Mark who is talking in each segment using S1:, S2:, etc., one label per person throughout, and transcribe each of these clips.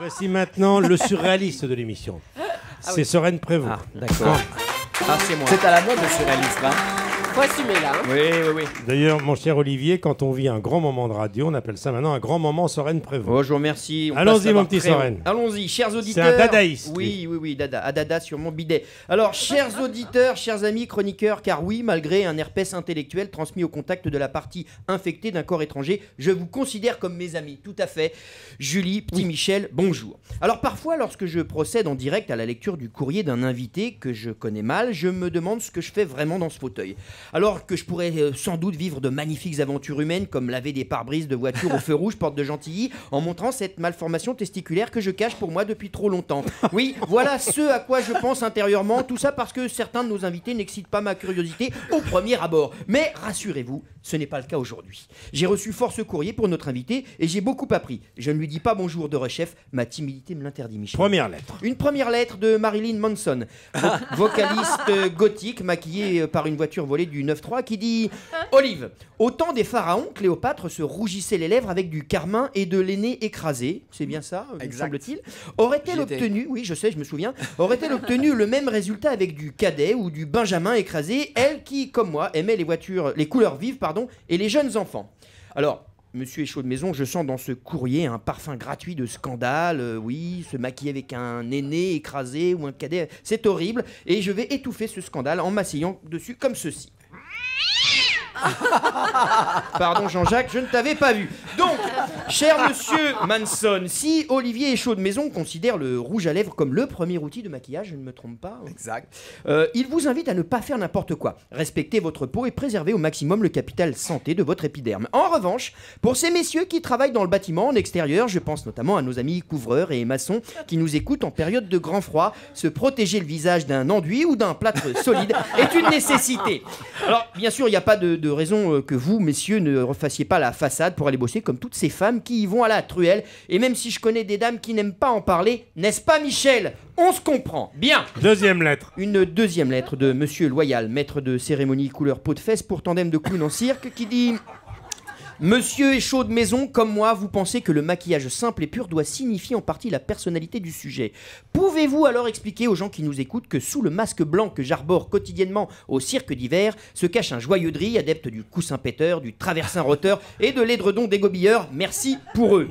S1: Voici maintenant le surréaliste de l'émission. C'est Sorène Prévost.
S2: Ah, d'accord. Ah, c'est moi. C'est à la mode le surréaliste, hein.
S3: Faut assumer là. Hein.
S2: Oui.
S1: D'ailleurs, mon cher Olivier, quand on vit un grand moment de radio, on appelle ça maintenant un grand moment Sorène Prévost.
S2: Oh, je vous remercie.
S1: Allons-y, mon petit Sorène.
S2: Allons-y, chers auditeurs.
S1: C'est un dadaïste.
S2: Oui, dada. À dada sur mon bidet. Alors, chers auditeurs, chers amis chroniqueurs, car oui, malgré un herpès intellectuel transmis au contact de la partie infectée d'un corps étranger, je vous considère comme mes amis. Tout à fait. Julie, petit Michel, bonjour. Alors, parfois, lorsque je procède en direct à la lecture du courrier d'un invité que je connais mal, je me demande ce que je fais vraiment dans ce fauteuil. Alors que je pourrais sans doute vivre de magnifiques aventures humaines comme laver des pare-brises de voitures au feu rouge porte de Gentilly en montrant cette malformation testiculaire que je cache pour moi depuis trop longtemps. Oui, voilà ce à quoi je pense intérieurement, tout ça parce que certains de nos invités n'excitent pas ma curiosité au premier abord. Mais rassurez-vous, ce n'est pas le cas aujourd'hui. J'ai reçu fort ce courrier pour notre invité et j'ai beaucoup appris. Je ne lui dis pas bonjour de rechef, ma timidité me l'interdit, Michel.
S1: Première lettre.
S2: Une première lettre de Marilyn Manson, vocaliste gothique maquillée par une voiture volée du 9-3 qui dit « Olive, au temps des pharaons, Cléopâtre se rougissait les lèvres avec du carmin et de l'aîné écrasé. » C'est bien ça, me semble-t-il. Aurait-elle obtenu, oui je sais, je me souviens, aurait-elle obtenu le même résultat avec du cadet ou du benjamin écrasé, elle qui, comme moi, aimait les couleurs vives, et les jeunes enfants. Alors, Monsieur est chaud de maison, je sens dans ce courrier un parfum gratuit de scandale. Oui, se maquiller avec un aîné écrasé ou un cadet, c'est horrible. Et je vais étouffer ce scandale en m'asseyant dessus comme ceci. Pardon Jean-Jacques, je ne t'avais pas vu. Donc, cher monsieur Manson, si Olivier est chaud de maison considère le rouge à lèvres comme le premier outil de maquillage, je ne me trompe pas.
S4: Exact.
S2: Il vous invite à ne pas faire n'importe quoi. Respectez votre peau et préservez au maximum le capital santé de votre épiderme. En revanche, pour ces messieurs qui travaillent dans le bâtiment en extérieur, je pense notamment à nos amis couvreurs et maçons qui nous écoutent en période de grand froid, se protéger le visage d'un enduit ou d'un plâtre solide est une nécessité. Alors, bien sûr, il n'y a pas de raison que vous, messieurs, ne refassiez pas la façade pour aller bosser comme toutes ces femmes qui y vont à la truelle. Et même si je connais des dames qui n'aiment pas en parler, n'est-ce pas Michel? On se comprend. Bien.
S1: Deuxième lettre.
S2: Une deuxième lettre de Monsieur Loyal, maître de cérémonie couleur peau de fesse pour tandem de clown en cirque, qui dit... Monsieur est chaud de maison, comme moi, vous pensez que le maquillage simple et pur doit signifier en partie la personnalité du sujet. Pouvez-vous alors expliquer aux gens qui nous écoutent que sous le masque blanc que j'arbore quotidiennement au cirque d'hiver se cache un joyeux drille adepte du coussin péteur, du traversin roteur et de l'édredon dégobilleur? Merci pour eux.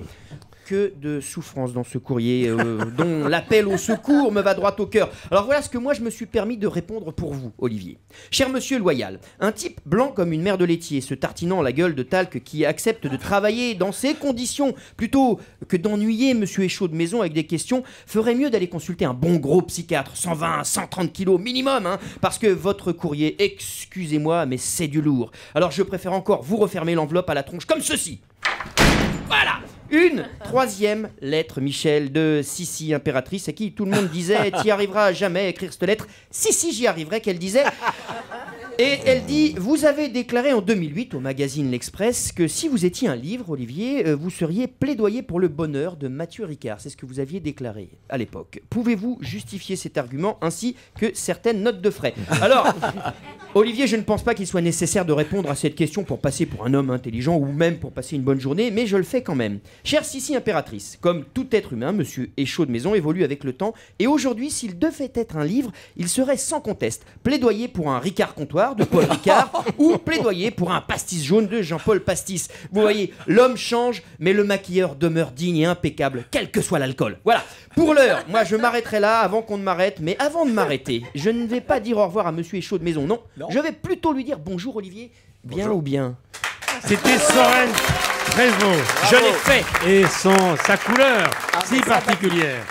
S2: Que de souffrance dans ce courrier dont l'appel au secours me va droit au cœur. Alors voilà ce que moi je me suis permis de répondre pour vous, Olivier. Cher monsieur Loyal, un type blanc comme une mère de laitier, se tartinant la gueule de talc qui accepte de travailler dans ces conditions plutôt que d'ennuyer monsieur Échaud de maison avec des questions, ferait mieux d'aller consulter un bon gros psychiatre, 120, 130 kilos minimum, hein, parce que votre courrier, excusez-moi, mais c'est du lourd. Alors je préfère encore vous refermer l'enveloppe à la tronche comme ceci. Voilà. Une troisième lettre, Michel, de Sissi, impératrice, à qui tout le monde disait « T'y arriveras jamais à écrire cette lettre ». Si, j'y arriverai, qu'elle disait. Et elle dit « Vous avez déclaré en 2008 au magazine L'Express que si vous étiez un livre, Olivier, vous seriez plaidoyer pour le bonheur de Mathieu Ricard. » C'est ce que vous aviez déclaré à l'époque. Pouvez-vous justifier cet argument ainsi que certaines notes de frais? Alors, Olivier, je ne pense pas qu'il soit nécessaire de répondre à cette question pour passer pour un homme intelligent ou même pour passer une bonne journée, mais je le fais quand même. Chère Sissi impératrice, comme tout être humain, monsieur est chaud de maison évolue avec le temps, et aujourd'hui, s'il devait être un livre, il serait sans conteste plaidoyer pour un Ricard comptoir de Paul Ricard ou plaidoyer pour un pastis jaune de Jean-Paul Pastis. Vous voyez, l'homme change, mais le maquilleur demeure digne et impeccable, quel que soit l'alcool. Voilà, pour l'heure, moi je m'arrêterai là avant qu'on ne m'arrête, mais avant de m'arrêter, je ne vais pas dire au revoir à monsieur est chaud de maison, non. Je vais plutôt lui dire bonjour Olivier, bien bonjour. Ou bien.
S1: C'était Sorène Prévost.
S2: Je l'ai fait.
S1: Et sa couleur si particulière.